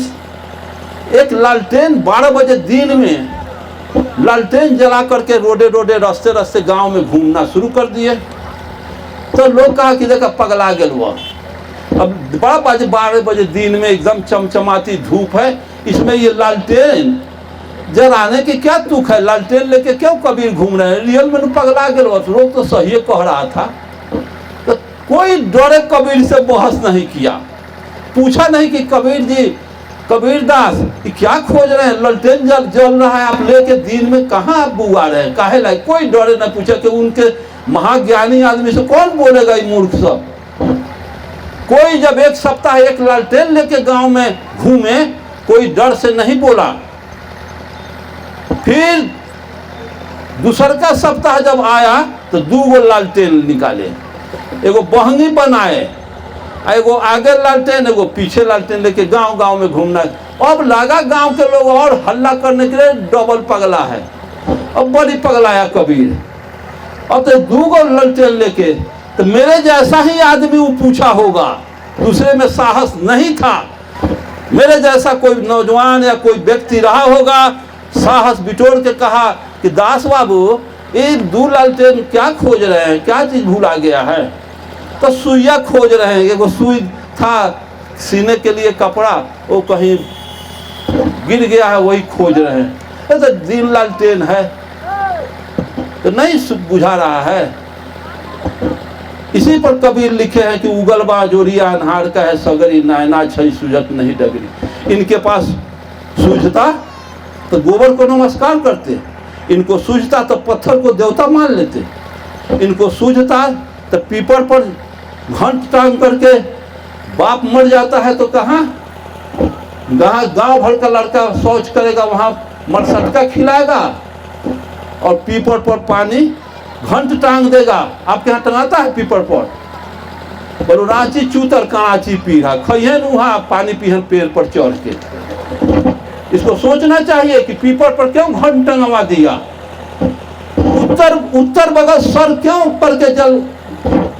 एक लालटेन 12 बजे दिन में लालटेन जला करके रोडे रोडे रास्ते रास्ते गांव में घूमना शुरू कर दिए। तो लोग कहा कि देखा पगला गया हुआ। अब 12 बजे दिन में एकदम चमचमाती धूप है, इसमें ये लालटेन जलाने की क्या तुक है? लालटेन लेके क्यों कबीर घूम रहे हैं? रियल में पगला गया। लोग तो सही कह रहा था। तो कोई डरे कबीर से बहस नहीं किया, पूछा नहीं कि कबीर जी कबीरदास कि क्या खोज रहे हैं, ललटेन जल रहा है, आप लेके दिन में कहाँ आप बुआ रहे हैं, काहे लाए? कोई डरे न पूछे कि उनके महाज्ञानी आदमी से कौन बोलेगा ये मूर्ख सब। कोई जब एक सप्ताह एक लालटेन लेके गांव में घूमे, कोई डर से नहीं बोला। फिर दूसर का सप्ताह जब आया तो 2 लालटेन निकाले, एगो बहंगी बनाए, एगो आगे लालटेन एगो पीछे लालटेन लेके गांव गांव में घूमना। अब लगा गांव के लोग और हल्ला करने के लिए डबल पगला है, अब बड़ी पगलाया कबीर। अब तो 2 लालटेन लेके, तो मेरे जैसा ही आदमी वो पूछा होगा, दूसरे में साहस नहीं था। मेरे जैसा कोई नौजवान या कोई व्यक्ति रहा होगा, साहस बिटोर के कहा कि दास बाबू ये 2 लालटेन क्या खोज रहे हैं, क्या चीज भूला गया है? तो सुइया खोज रहे हैं, एगो सुई था सीने के लिए कपड़ा, वो कहीं गिर गया है, वही खोज रहे हैं। तो 3 लालटेन है तो नहीं बुझा रहा है। इसी पर कबीर लिखे हैं कि उगलबा जोरिया अन्हार का है सगरी, नायना छई सूझत नहीं डगरी। इनके पास सूझता तो गोबर को नमस्कार करते, इनको सूझता तो पत्थर को देवता मान लेते, इनको सूझता तो पीपर पर घंट टांग करके बाप मर जाता है तो कहाँ गांव भर का लड़का शौच करेगा, वहां मरसटका खिलाएगा और पीपर पर पानी घंट टांग देगा। आपके यहाँ टंगाता है पीपर पर? बोलो रांची चूतर कराची पीढ़ा खैहन वहां पानी पीहन पेड़ पर चढ़ के। इसको सोचना चाहिए कि पीपर पर क्यों घंट टंगवा दिया, उत्तर बगल सर क्यों करके जल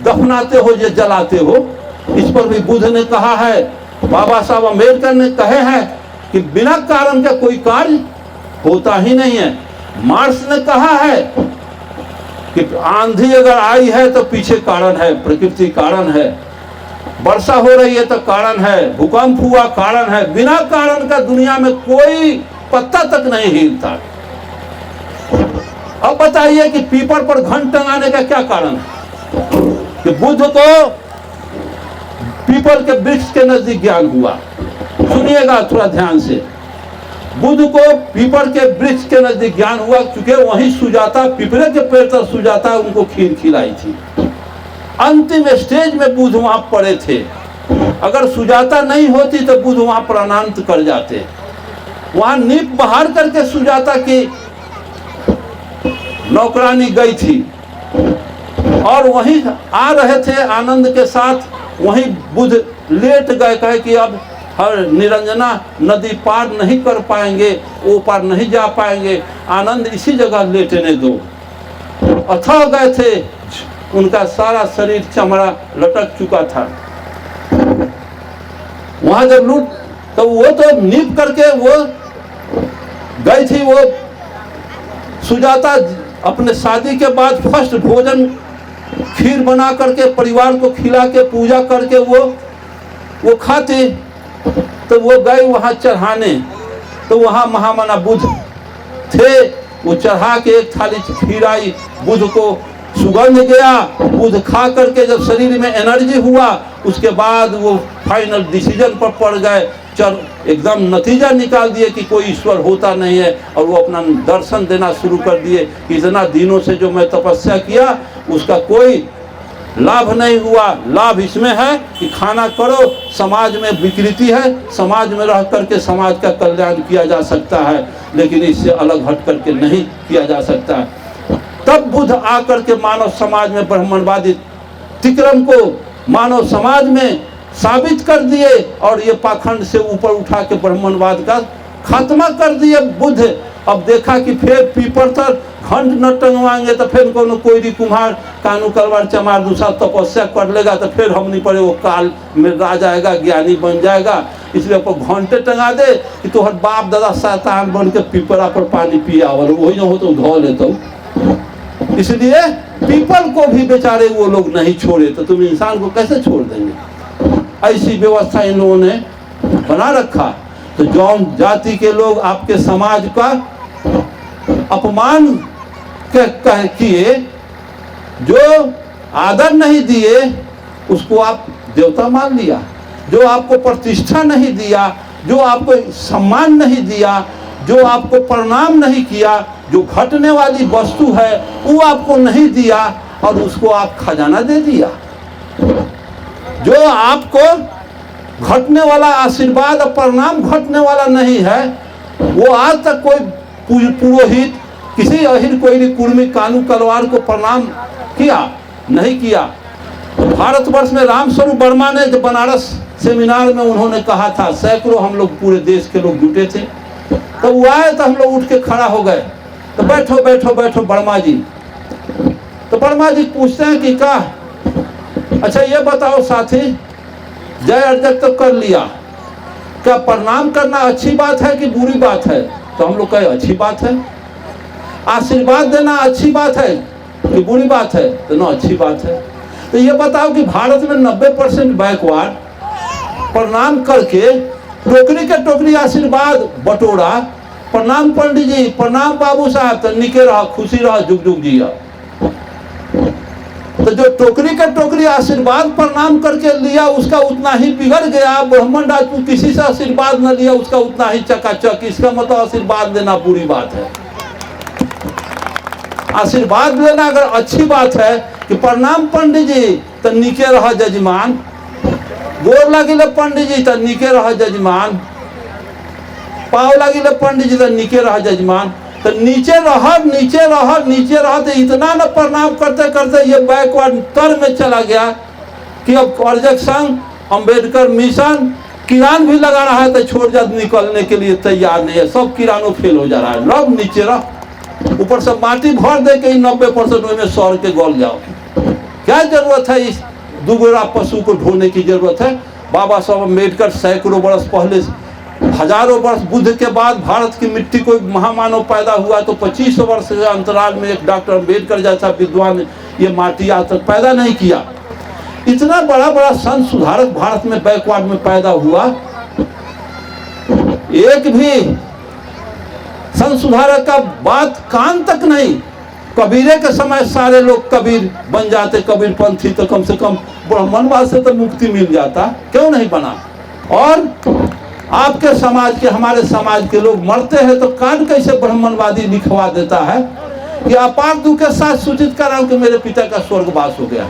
दफनाते हो, ये जलाते हो। इस पर भी बुद्ध ने कहा है, बाबा साहब अम्बेडकर ने कहे हैं कि बिना कारण का कोई कार्य होता ही नहीं है। मार्क्स ने कहा है कि आंधी अगर आई है तो पीछे कारण है, प्रकृति कारण है, वर्षा हो रही है तो कारण है, भूकंप हुआ कारण है। बिना कारण का दुनिया में कोई पत्ता तक नहीं हिलता। अब बताइए कि पीपर पर घंट टंगाने का क्या कारण है? कि बुद्ध को पीपल के वृक्ष के नजदीक ज्ञान हुआ। सुनिएगा थोड़ा ध्यान से, बुद्ध को पीपल के वृक्ष के नजदीक ज्ञान हुआ, क्योंकि वहीं सुजाता पीपले के पेड़ पर सुजाता उनको खीर खिलाई थी। अंतिम स्टेज में बुद्ध वहां पड़े थे। अगर सुजाता नहीं होती तो बुद्ध वहां प्राणांत कर जाते। वहां नींव बहार करके सुजाता की नौकरानी गई थी और वहीं आ रहे थे आनंद के साथ, वहीं बुद्ध लेट गए, कहे कि अब हर निरंजना नदी पार नहीं कर पाएंगे, वो पार नहीं जा पाएंगे, आनंद इसी जगह लेटने दो। अथक गए थे, उनका सारा शरीर चमड़ा लटक चुका था। वहां जब लूट तो वो तो नींव करके वो गई थी। वो सुजाता अपने शादी के बाद फर्स्ट भोजन खीर बना करके परिवार को खिला के पूजा करके वो खाते, तो वो गए वहां चढ़ाने। तो वहां महामना बुद्ध थे, वो चढ़ा के एक थाली खीर आई, बुद्ध को सुगंध गया। बुद्ध खा करके जब शरीर में एनर्जी हुआ, उसके बाद वो फाइनल डिसीजन पर पड़ गए, एकदम नतीजा निकाल दिए कि कोई ईश्वर होता नहीं है, और वो अपना दर्शन देना शुरू कर दिए। इतना दिनों से जो मैं तपस्या किया उसका कोई लाभ नहीं हुआ। लाभ इसमें है कि खाना करो, समाज में विकृति है, समाज में रह करके समाज का कल्याण किया जा सकता है, लेकिन इससे अलग हट करके नहीं किया जा सकता है। तब बुद्ध आकर के मानव समाज में ब्राह्मणवादी तिक्रम को मानव समाज में साबित कर दिए, और ये पाखंड से ऊपर उठा के ब्राह्मणवाद का खात्मा कर दिए बुद्ध। अब देखा कि फिर पीपर तर घंट न टंगवाएंगे तो फिर कोई कुम्हार कानू कलवार चमार दूसरा तपस्या कर लेगा, तो फिर हमनी पर वो काल में आ जाएगा, ज्ञानी बन जाएगा। इसलिए घंटे टंगा दे कि तो हर बाप दादा शैतान बन के पीपरा पर पानी पिया, और वही न हो तो धो लेता। इसलिए पीपल को भी बेचारे वो लोग नहीं छोड़े, तो तुम इंसान को कैसे छोड़ देंगे? ऐसी व्यवस्था इन लोगों ने बना रखा। तो जौन जाति के लोग आपके समाज का अपमान किए, जो आदर नहीं दिए, उसको आप देवता मान लिया। जो आपको प्रतिष्ठा नहीं दिया, जो आपको सम्मान नहीं दिया, जो आपको प्रणाम नहीं किया, जो घटने वाली वस्तु है वो आपको नहीं दिया और उसको आप खजाना दे दिया। जो आपको घटने वाला आशीर्वाद और प्रणाम घटने वाला नहीं है, वो आज तक कोई पुरोहित किसी अहिर कोई कुर्मी कानू कलवार को प्रणाम किया नहीं किया। भारतवर्ष में रामस्वरूप वर्मा ने जो बनारस सेमिनार में उन्होंने कहा था, सैकड़ों हम लोग पूरे देश के लोग जुटे थे, तो वो आए तो हम लोग उठ के खड़ा हो गए, तो बैठो बैठो बैठो वर्मा जी। तो वर्मा जी पूछते हैं कि क्या, अच्छा ये बताओ साथी, जय अर्जक तो कर लिया, क्या प्रणाम करना अच्छी बात है कि बुरी बात है? तो हम लोग कहे अच्छी बात है। आशीर्वाद देना अच्छी बात है कि बुरी बात है? तो ना अच्छी बात है। तो ये बताओ कि भारत में 90% बैकवर्ड प्रणाम करके टोकरी के टोकरी आशीर्वाद बटोरा, प्रणाम पंडित जी, प्रणाम बाबू साहब, तो निके रहा, खुशी रहा, जुग जुग जिया। तो जो टोकरी के टोकरी आशीर्वाद प्रणाम करके लिया उसका उतना ही बिगड़ गया, ब्राह्मण राजपूत किसी से आशीर्वाद न लिया उसका उतना ही चकाचक। इसका मतलब आशीर्वाद देना बुरी बात है। आशीर्वाद लेना अगर अच्छी बात है कि प्रणाम पंडित जी तो निके रह जजमान, गोर लगिले पंडित जी तो निके रह जजमान, पाव लगिले पंडित जी तो निके रह जजमान। तो नीचे रह नीचे रह नीचे रह, तो इतना न प्रणाम करते करते ये बैकवर्ड तर में चला गया कि अब अर्जक संघ, अंबेडकर मिशन, किरान भी लगा रहा है तो छोड़ जा, निकलने के लिए तैयार नहीं है, सब किरानों फेल हो जा रहा है। रब नीचे रह, ऊपर से माटी भर दे के 90% में सौर के गल जाओ। क्या जरूरत है इस दुगोरा पशु को ढोने की जरूरत है? बाबा साहब अम्बेडकर सैकड़ों वर्ष पहले, हजारों वर्ष बुद्ध के बाद भारत की मिट्टी कोई महामानव पैदा हुआ, तो 2500 वर्ष के अंतराल में एक डॉक्टर अम्बेडकर जैसा विद्वान ये माटी आज तक पैदा नहीं किया। इतना बड़ा बड़ा संत सुधारक भारत में बैकवर्ड में पैदा हुआ, एक भी संत सुधारक का बात कान तक नहीं। कबीरे के समय सारे लोग कबीर बन जाते, कबीर पंथी, तो कम से कम ब्राह्मणवाद से तो मुक्ति मिल जाता, क्यों नहीं बना? और आपके समाज के, हमारे समाज के लोग मरते हैं तो कान कैसे ब्राह्मणवादी लिखवा देता है कि अपार दुख के साथ सूचित कर रहा हूं कि मेरे पिता का स्वर्गवास हो गया,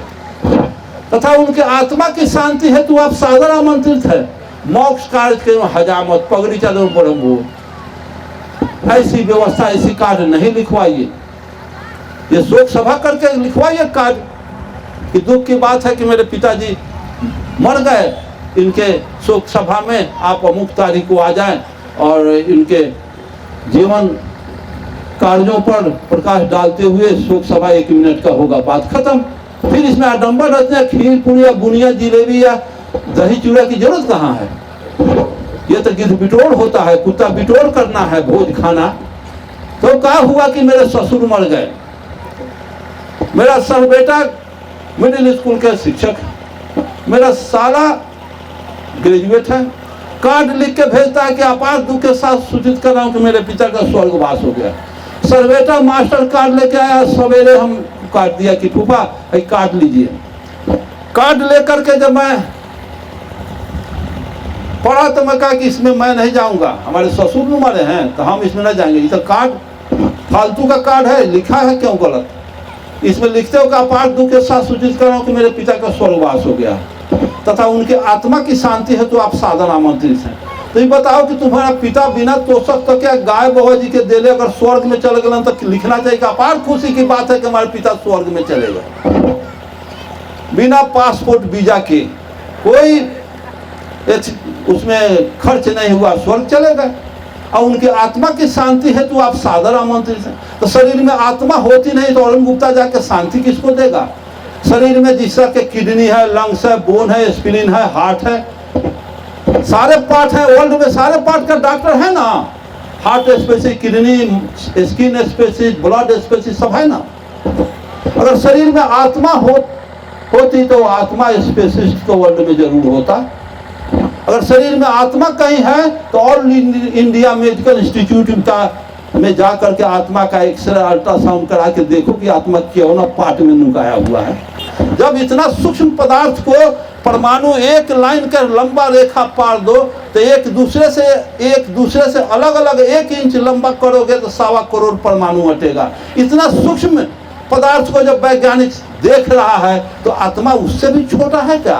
तथा उनके आत्मा की शांति हेतु आप सादर आमंत्रित है। मोक्ष कार्य के हजामत पगड़ी चलो ब्रह्म, ऐसी व्यवस्था, ऐसी कार्य नहीं लिखवाइए। ये शोक सभा करके लिखवाइए कार्य कि दुख की बात है कि मेरे पिताजी मर गए, इनके शोक सभा में आप अमुक तारीख को आ जाएं और इनके जीवन कार्यों पर प्रकाश डालते हुए शोक सभा 1 मिनट का होगा, बात खत्म। फिर इसमें आडंबर रहते हैं, खीर पूरी या बुनिया जिलेबी या दही चूड़ा की जरूरत कहाँ है? ये तो गिद्ध बिटोर होता है, कुत्ता बिटोर करना है भोज खाना। तो क्या हुआ कि मेरे ससुर मर गए, मेरा सर बेटा मिडिल स्कूल के शिक्षक, मेरा साला ग्रेजुएट है, कार्ड लिख के भेजता है कि अपार दुख के साथ सूचित कर रहा हूं कि मेरे पिता का स्वर्गवास हो गया। सर बेटा मास्टर कार्ड लेके आया, सवेरे हम काट दिया कि फूफा कार्ड लीजिए। कार्ड लेकर के जब मैं पढ़ा तो मैं कहा कि इसमें मैं नहीं जाऊंगा, हमारे ससुर मरे हैं तो हम इसमें नहीं जाएंगे, ये तो कार्ड फालतू का कार्ड है, लिखा है क्यों गलत? इसमें लिखते हो कि अपार दुख के साथ सूचित कर रहा हूं कि मेरे पिता का स्वर्गवास हो गया तथा उनके आत्मा की शांति है तो आप सादर आमंत्रित हैं। तो ये बताओ कि तुम्हारा पिता बिना तोषक तो क्या गाय बवा जी के देले अगर स्वर्ग में चले गए तो लिखना चाहिए कि अपार खुशी की बात है कि हमारे पिता स्वर्ग में चले गए, बिना पासपोर्ट वीजा के, कोई उसमें खर्च नहीं हुआ, स्वर्ग चले गए और उनकी आत्मा की शांति है तो आप सादर आमंत्रित हैं। तो शरीर में आत्मा होती नहीं तो अरुण गुप्ता जाके शांति किसको देगा? शरीर में जिस तरह के किडनी है, लंग्स है, बोन है, स्प्लीन है, हार्ट है, सारे पार्ट है, वर्ल्ड में सारे पार्ट का डॉक्टर है ना, heart specialist, kidney, skin specialist, blood specialist सब है ना। अगर शरीर में आत्मा होती तो आत्मा स्पेशलिस्ट तो वर्ल्ड में जरूर होता। अगर शरीर में आत्मा कहीं है तो ऑल इंडिया मेडिकल इंस्टीट्यूट में जा करके आत्मा का एक्सरे अल्ट्रासाउंड करा के देखो कि आत्मा क्यों ना पार्ट में नुकाया हुआ है। जब इतना सूक्ष्म पदार्थ को परमाणु एक लाइन का लंबा रेखा पार दो तो एक दूसरे से अलग अलग 1 इंच लंबा करोगे तो 1.25 करोड़ परमाणु हटेगा। इतना सूक्ष्म पदार्थ को जब वैज्ञानिक देख रहा है तो आत्मा उससे भी छोटा है क्या?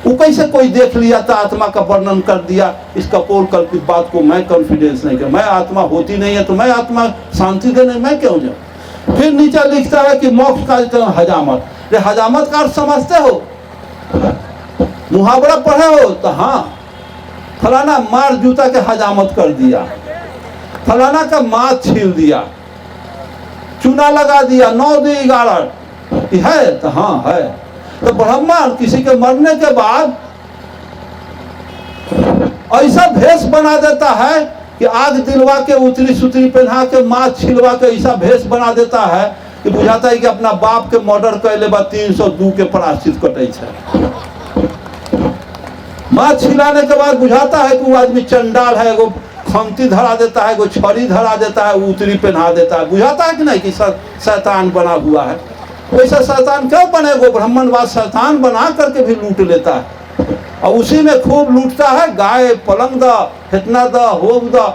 वो कैसे कोई देख लिया था आत्मा का वर्णन कर दिया? इस कपोल कल्पित बात को मैं कॉन्फिडेंस नहीं कर, मैं आत्मा होती नहीं है तो मैं आत्मा शांति देने मैं क्यों जाऊँ? फिर नीचे लिखता है कि मोक्ष का हजामत। ये हजामत का अर्थ समझते हो? मुहावरा पढ़े हो तो हाँ, फलाना मार जूता के हजामत कर दिया, फलाना का माथ छील दिया, चूना लगा दिया, 9 2 11 है तो हाँ है। तो ब्राह्मण किसी के मरने के बाद ऐसा भेष बना देता है कि आग दिलवा के उतरी सुतरी पहना के माथ छिलवा के ऐसा भेष बना देता है कि बुझाता है कि अपना बाप के मर्डर कैले बाद 302 के प्रायश्चित कटे छे। माथ छिलाने के बाद बुझाता है कि वो आदमी चंडाल है, एगो खमती धरा देता है, एगो छड़ी धरा देता है, उतरी पहना देता है। बुझाता है कि नहीं कि शैतान बना हुआ है? वैसा शैतान क्यों बनेगा? ब्राह्मणवाद शैतान बना करके भी लूट लेता है और उसी में खूब लूटता है। गाय पलंग द, हेतना द, होग द,